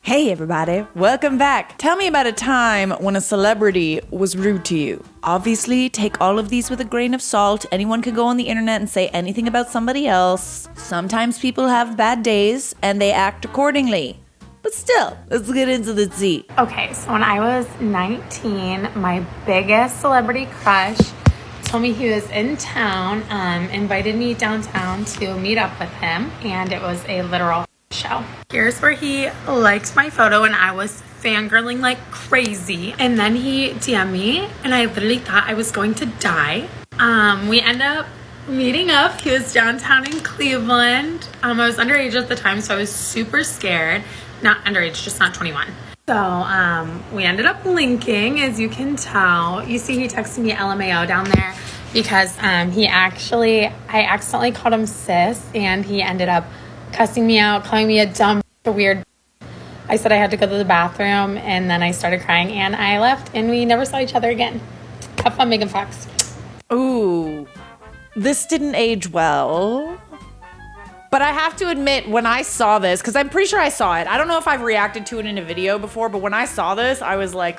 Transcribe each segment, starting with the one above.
Hey everybody, welcome back. Tell me about a time when a celebrity was rude to you. Obviously, take all of these with a grain of salt. Anyone could go on the internet and say anything about somebody else. Sometimes people have bad days and they act accordingly. But still, let's get into the tea. Okay, so when I was 19, my biggest celebrity crush told me he was in town, invited me downtown to meet up with him, and it was a literal show. Here's where he liked my photo, and I was fangirling like crazy. And then he DM'd me, and I literally thought I was going to die. We end up meeting up. He was downtown in Cleveland. I was underage at the time, so I was super scared. Not underage, just not 21. So we ended up linking, as you can tell. You see he texted me LMAO down there because I accidentally called him sis, and he ended up cussing me out, calling me a dumb, weird. I said I had to go to the bathroom, and then I started crying, and I left, and we never saw each other again. Have fun, Megan Fox. Ooh, this didn't age well. But I have to admit, when I saw this, because I'm pretty sure I saw it. I don't know if I've reacted to it in a video before, but when I saw this, I was like,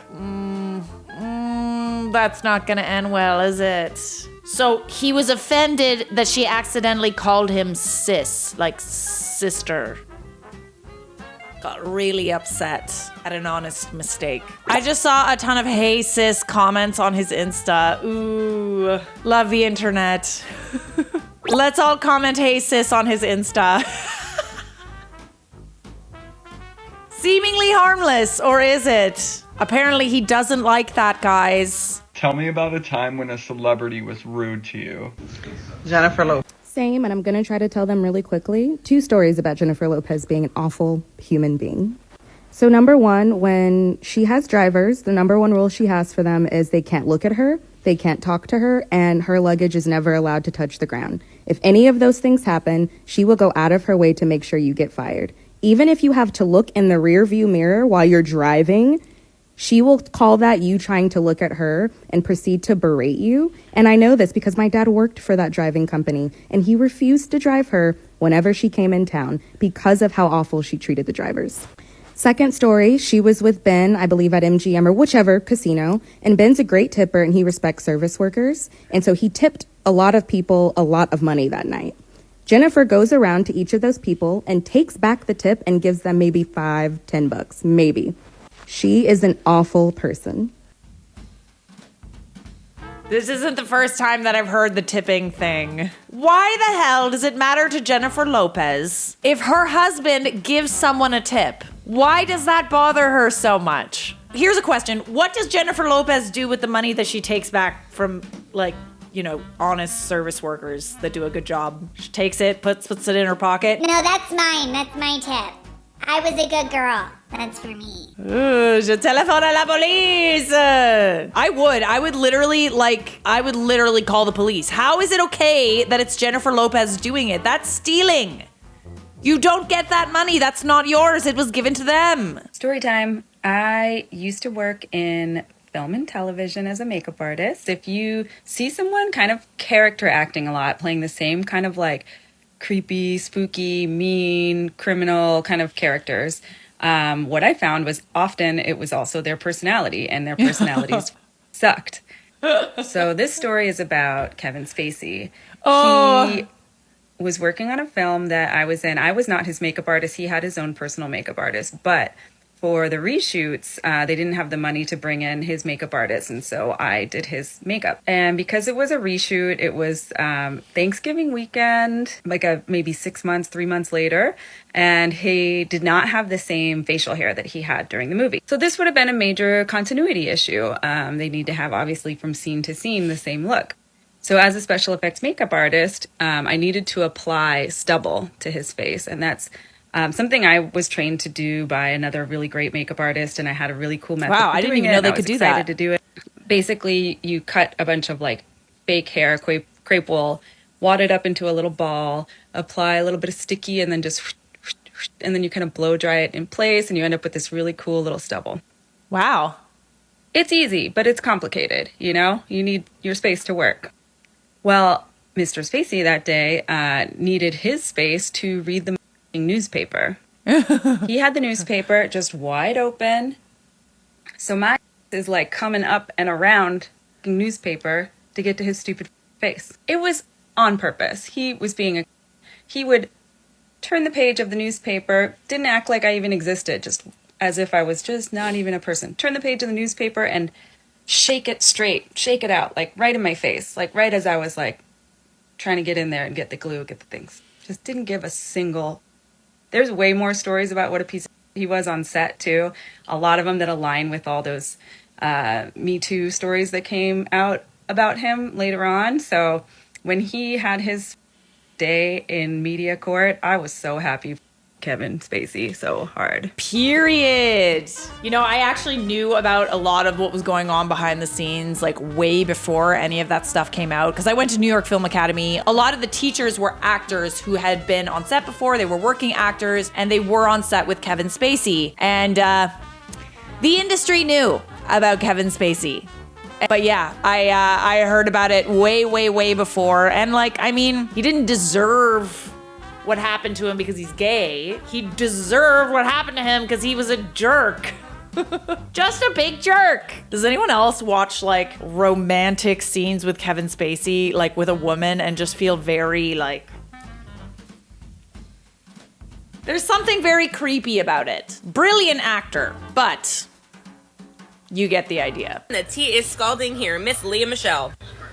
that's not gonna end well, is it? So he was offended that she accidentally called him sis, like sister. Got really upset at an honest mistake. I just saw a ton of hey sis comments on his Insta. Ooh, love the internet. Let's all comment hey sis on his Insta. Seemingly harmless, or is it? Apparently he doesn't like that, guys. Tell me about a time when a celebrity was rude to you. Jennifer Lopez. Same, and I'm going to try to tell them really quickly. 2 stories about Jennifer Lopez being an awful human being. So number 1, when she has drivers, the number 1 rule she has for them is they can't look at her, they can't talk to her, and her luggage is never allowed to touch the ground. If any of those things happen, she will go out of her way to make sure you get fired. Even if you have to look in the rear view mirror while you're driving, she will call that you trying to look at her and proceed to berate you. And I know this because my dad worked for that driving company, and he refused to drive her whenever she came in town because of how awful she treated the drivers. Second story, she was with Ben, I believe at MGM or whichever casino, and Ben's a great tipper and he respects service workers, and so he tipped a lot of people a lot of money that night. Jennifer goes around to each of those people and takes back the tip and gives them maybe $5-10, maybe. She is an awful person. This isn't the first time that I've heard the tipping thing. Why the hell does it matter to Jennifer Lopez if her husband gives someone a tip? Why does that bother her so much? Here's a question. What does Jennifer Lopez do with the money that she takes back from, honest service workers that do a good job? She takes it, puts it in her pocket. No, that's mine. That's my tip. I was a good girl. That's for me. Ooh, je téléphone à la police. I would literally call the police. How is it okay that it's Jennifer Lopez doing it? That's stealing. You don't get that money. That's not yours. It was given to them. Story time. I used to work in film and television as a makeup artist. If you see someone kind of character acting a lot, playing the same kind of like creepy, spooky, mean, criminal kind of characters, what I found was often it was also their personality, and their personalities sucked. So this story is about Kevin Spacey. He was working on a film that I was in. I was not his makeup artist. He had his own personal makeup artist. But for the reshoots, they didn't have the money to bring in his makeup artist. And so I did his makeup. And because it was a reshoot, it was Thanksgiving weekend, maybe 3 months later. And he did not have the same facial hair that he had during the movie. So this would have been a major continuity issue. They need to have, obviously, from scene to scene, the same look. So as a special effects makeup artist, I needed to apply stubble to his face. And that's something I was trained to do by another really great makeup artist. And I had a really cool method. Wow, I didn't even know they could do that. I was excited to do it. Basically, you cut a bunch of fake hair, crepe wool, wad it up into a little ball, apply a little bit of sticky, and then and then you kind of blow dry it in place. And you end up with this really cool little stubble. Wow. It's easy, but it's complicated. You need your space to work. Well, Mr. Spacey that day needed his space to read the newspaper. He had the newspaper just wide open. So my is like coming up and around the newspaper to get to his stupid face. It was on purpose. He would turn the page of the newspaper, didn't act like I even existed, just as if I was just not even a person. Turn the page of the newspaper and shake it straight, shake it out, like right in my face, like right as I was like trying to get in there and get the glue, get the things. Just didn't give a single. There's way more stories about what a piece of he was on set too. A lot of them that align with all those Me Too stories that came out about him later on. So when he had his day in media court, I was so happy for Kevin Spacey so hard. Period. You know, I actually knew about a lot of what was going on behind the scenes, like way before any of that stuff came out, because I went to New York Film Academy. A lot of the teachers were actors who had been on set before. They were working actors, and they were on set with Kevin Spacey. And the industry knew about Kevin Spacey. But yeah, I heard about it way before. And like, I mean, he didn't deserve what happened to him because he's gay. He deserved what happened to him because he was a jerk. Just a big jerk. Does anyone else watch like romantic scenes with Kevin Spacey, like with a woman, and just feel very like... There's something very creepy about it. Brilliant actor, but you get the idea. The tea is scalding here, Miss Lea Michele.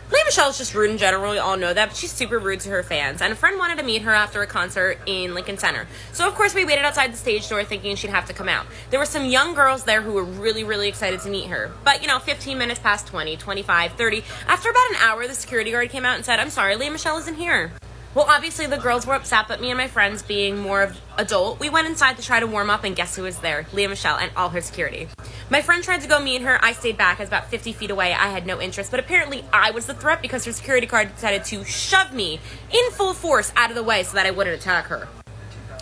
Lea Michele's just rude in general, we all know that, but she's super rude to her fans, and a friend wanted to meet her after a concert in Lincoln Center. So of course we waited outside the stage door thinking she'd have to come out. There were some young girls there who were really excited to meet her. But, you know, 15 minutes past 20, 25, 30, after about an hour, the security guard came out and said, "I'm sorry, Lea Michele isn't here." Well, obviously the girls were upset, but me and my friends, being more of adult, we went inside to try to warm up, and guess who was there? Lea Michele and all her security. My friend tried to go meet her. I stayed back. I was about 50 feet away. I had no interest, but apparently I was the threat because her security guard decided to shove me in full force out of the way so that I wouldn't attack her.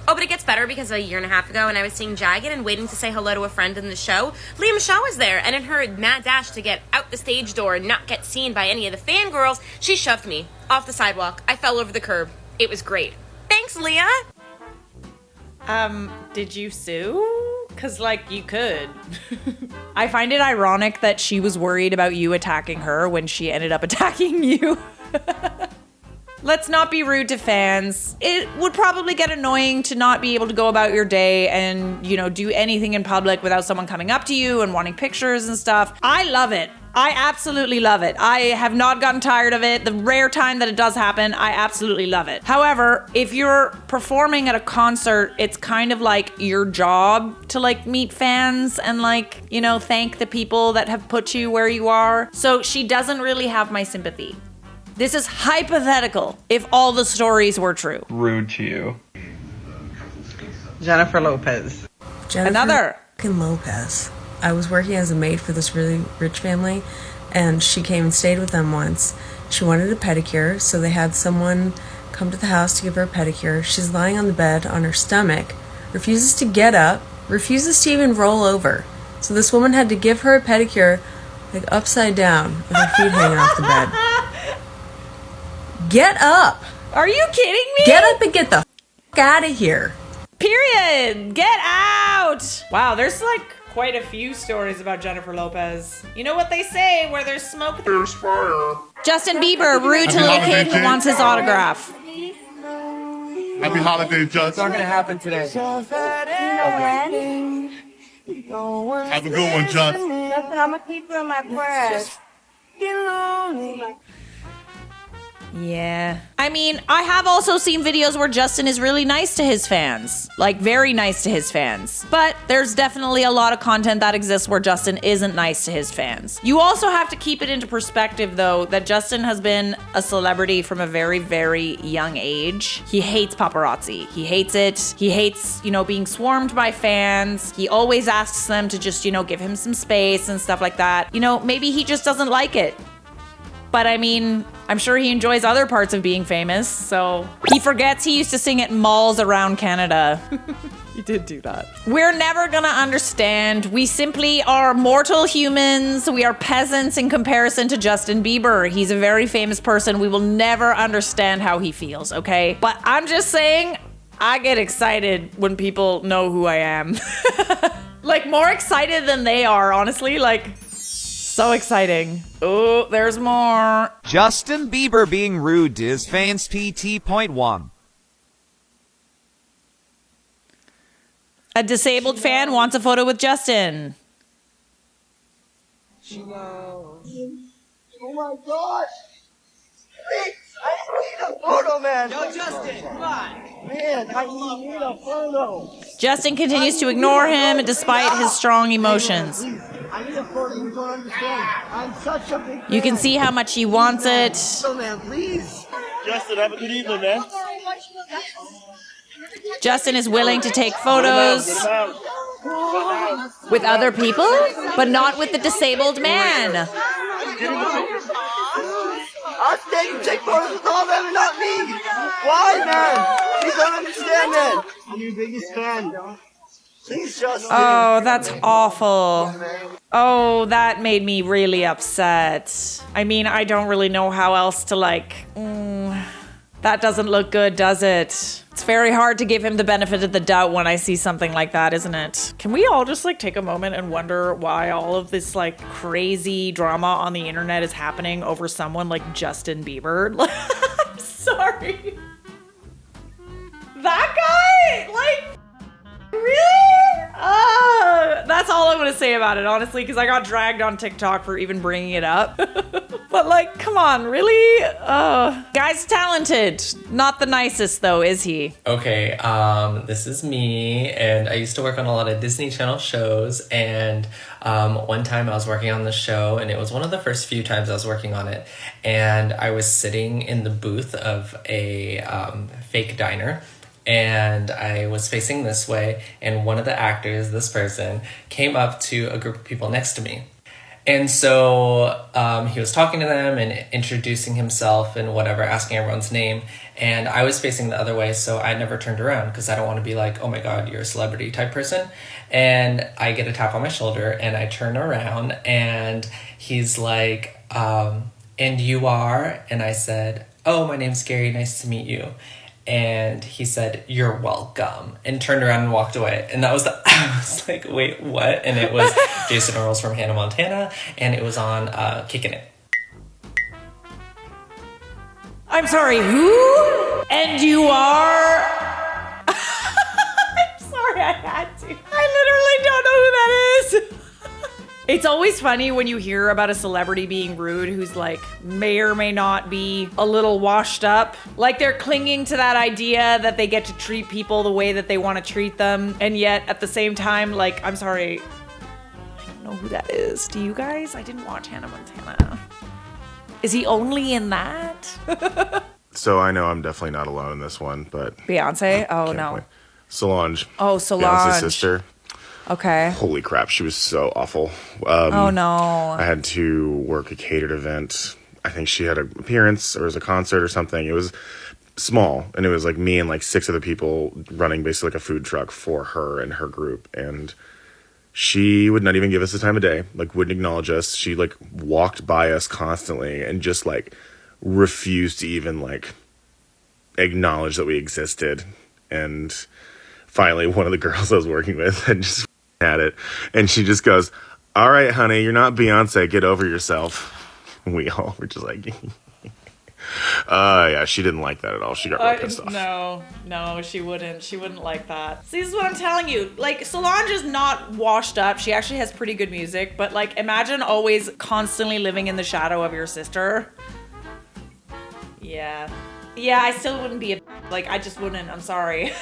Oh, but it gets better because a year and a half ago when I was seeing Jagged and waiting to say hello to a friend in the show, Lea Michele was there, and in her mad dash to get out the stage door and not get seen by any of the fangirls, she shoved me off the sidewalk. I fell over the curb. It was great. Thanks, Leah! Did you sue? Cause like you could. I find it ironic that she was worried about you attacking her when she ended up attacking you. Let's not be rude to fans. It would probably get annoying to not be able to go about your day and, you know, do anything in public without someone coming up to you and wanting pictures and stuff. I love it. I absolutely love it. I have not gotten tired of it. The rare time that it does happen, I absolutely love it. However, if you're performing at a concert, it's kind of like your job to like meet fans and like, you know, thank the people that have put you where you are. So she doesn't really have my sympathy. This is hypothetical if all the stories were true. Rude to you. Jennifer Lopez. Another. Lopez. I was working as a maid for this really rich family, and she came and stayed with them once. She wanted a pedicure, so they had someone come to the house to give her a pedicure. She's lying on the bed on her stomach, refuses to get up, refuses to even roll over. So this woman had to give her a pedicure like upside down with her feet hanging off the bed. Get up! Are you kidding me? Get up and get the f*** out of here. Period. Get out. Wow, there's like quite a few stories about Jennifer Lopez. You know what they say, where there's smoke, there's fire. Justin Bieber, rude to little kid who wants his autograph. Happy holidays, Justin. It's not gonna happen today. Have a good one, Justin. I'm gonna keep her in my prayers. Yeah. I mean, I have also seen videos where Justin is really nice to his fans. Like, very nice to his fans. But there's definitely a lot of content that exists where Justin isn't nice to his fans. You also have to keep it into perspective, though, that Justin has been a celebrity from a very young age. He hates paparazzi. He hates it. He hates, you know, being swarmed by fans. He always asks them to just, you know, give him some space and stuff like that. You know, maybe he just doesn't like it. But I mean, I'm sure he enjoys other parts of being famous, so he forgets he used to sing at malls around Canada. He did do that. We're never gonna understand. We simply are mortal humans. We are peasants in comparison to Justin Bieber. He's a very famous person. We will never understand how he feels, okay? But I'm just saying, I get excited when people know who I am. Like, more excited than they are, honestly. Like, so exciting. Oh, there's more. Justin Bieber being rude to his fans. PT.1. A disabled fan wants a photo with Justin. Oh my gosh! Wait, I need a photo, man! Yo, Justin, come on! Man, I need a photo! Justin continues to ignore him despite his strong emotions. I need a photo, you don't understand. I'm such a big fan. You can see how much he wants it. So, man, please! Justin, have a good evening, man. Justin is willing to take photos with other people, but not with the disabled man. I'll take photos with all of them and not me. Why, man? You don't understand, man. I'm your biggest fan. Please, Justin. Oh, that's awful. Oh, that made me really upset. I mean, I don't really know how else to that doesn't look good, does it? It's very hard to give him the benefit of the doubt when I see something like that, isn't it? Can we all just like take a moment and wonder why all of this like crazy drama on the internet is happening over someone like Justin Bieber? I'm sorry. That guy? Like, really? That's all I'm gonna say about it, honestly, because I got dragged on TikTok for even bringing it up. But like, come on, really? Guy's talented. Not the nicest though, is he? Okay, this is me, and I used to work on a lot of Disney Channel shows, and one time I was working on the show, and it was one of the first few times I was working on it, and I was sitting in the booth of a fake diner, and I was facing this way, and one of the actors, this person, came up to a group of people next to me. And so he was talking to them and introducing himself and whatever, asking everyone's name. And I was facing the other way, so I never turned around because I don't want to be like, oh my God, you're a celebrity type person. And I get a tap on my shoulder and I turn around and he's like, and you are? And I said, oh, my name's Gary, nice to meet you. And he said, you're welcome, and turned around and walked away. And that was I was like, wait, what? And it was Jason Earls from Hannah Montana, and it was on Kickin' It. I'm sorry, who? And you are? I'm sorry, I had to. I literally don't know who that is. It's always funny when you hear about a celebrity being rude who's like may or may not be a little washed up. Like they're clinging to that idea that they get to treat people the way that they want to treat them. And yet at the same time, like, I'm sorry, I don't know who that is. Do you guys? I didn't watch Hannah Montana. Is he only in that? So I know I'm definitely not alone in this one, but Beyonce? Oh no. Solange. Oh, Solange. Beyonce's sister. Okay. Holy crap, she was so awful. Oh no. I had to work a catered event. I think she had an appearance or it was a concert or something. It was small, and it was like me and like 6 other people running basically like a food truck for her and her group. And she would not even give us the time of day, like wouldn't acknowledge us. She like walked by us constantly and just like refused to even like acknowledge that we existed. And finally, one of the girls I was working with had just had it, and she just goes, all right, honey, you're not Beyonce, get over yourself. And we all were just like, yeah, she didn't like that at all. She got real pissed off. No, she wouldn't. She wouldn't like that. See, this is what I'm telling you. Like, Solange is not washed up. She actually has pretty good music, but like, imagine always constantly living in the shadow of your sister. Yeah, I still wouldn't be like, I just wouldn't. I'm sorry.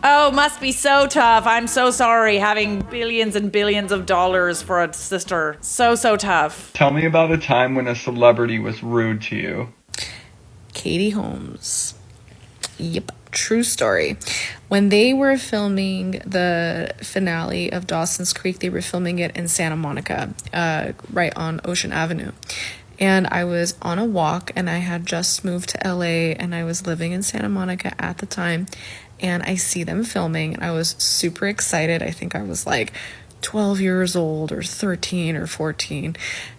Oh, must be so tough. I'm so sorry having billions and billions of dollars for a sister. So tough. Tell me about a time when a celebrity was rude to you. Katie Holmes. Yep, true story. When they were filming the finale of Dawson's Creek, they were filming it in Santa Monica, right on Ocean Avenue. And I was on a walk, and I had just moved to LA, and I was living in Santa Monica at the time. And I see them filming, and I was super excited. I think I was like 12 years old or 13 or 14.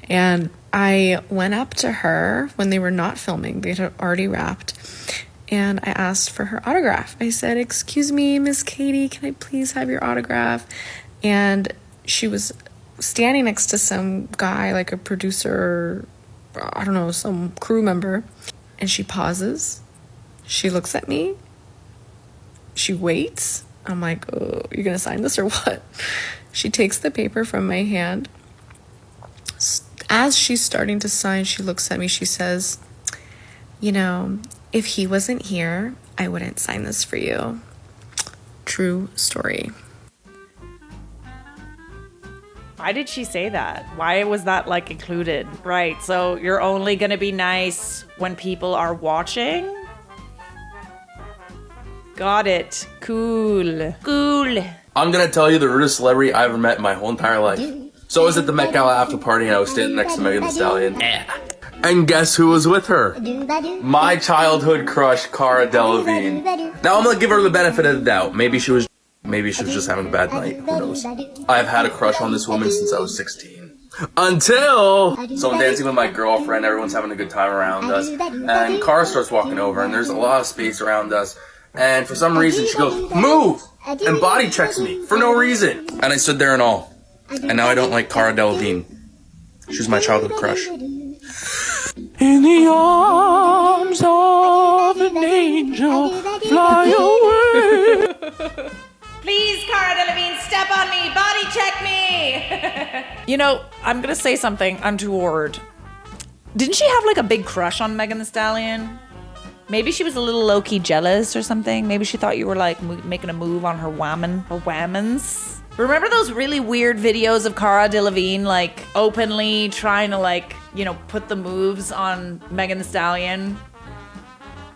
And I went up to her when they were not filming. They had already wrapped. and I asked for her autograph. I said, "Excuse me, Miss Katie, can I please have your autograph?" And she was standing next to some guy, like a producer, I don't know, some crew member. And she pauses. She looks at me. She waits. I'm like, "Oh, you're going to sign this or what?" She takes the paper from my hand. As she's starting to sign, she looks at me. She says, "You know, if he wasn't here, I wouldn't sign this for you." True story. Why did she say that? Why was that like included? Right, so you're only gonna be nice when people are watching? Got it. Cool. Cool. I'm gonna tell you the rudest celebrity I ever met in my whole entire life. So I was at the Met Gala after party and I was standing next to Megan Thee Stallion. Yeah. And guess who was with her? My childhood crush, Cara Delevingne. Now I'm gonna give her the benefit of the doubt. Maybe she was just having a bad night. Who knows? I've had a crush on this woman since I was 16. So I'm dancing with my girlfriend, everyone's having a good time around us, and Cara starts walking over, and there's a lot of space around us, and for some reason she goes, "Move!" and body checks me for no reason. And I stood there in awe. And now I don't like Cara Delevingne. She was my childhood crush. In the arms of an angel, fly away. Please, Cara Delevingne, step on me, body check me. You know, I'm gonna say something untoward. Didn't she have like a big crush on Megan Thee Stallion? Maybe she was a little low-key jealous or something. Maybe she thought you were like making a move on her whammons. Remember those really weird videos of Cara Delevingne like openly trying to like, you know, put the moves on Megan Thee Stallion?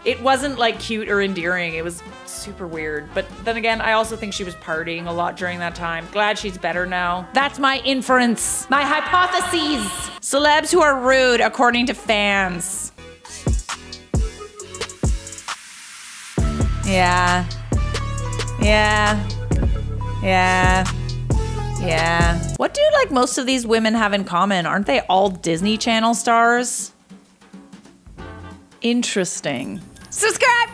It wasn't like cute or endearing. It was super weird. But then again, I also think she was partying a lot during that time. Glad she's better now. That's my inference, my hypotheses. Celebs who are rude according to fans. Yeah. What do like most of these women have in common? Aren't they all Disney Channel stars? Interesting. Subscribe!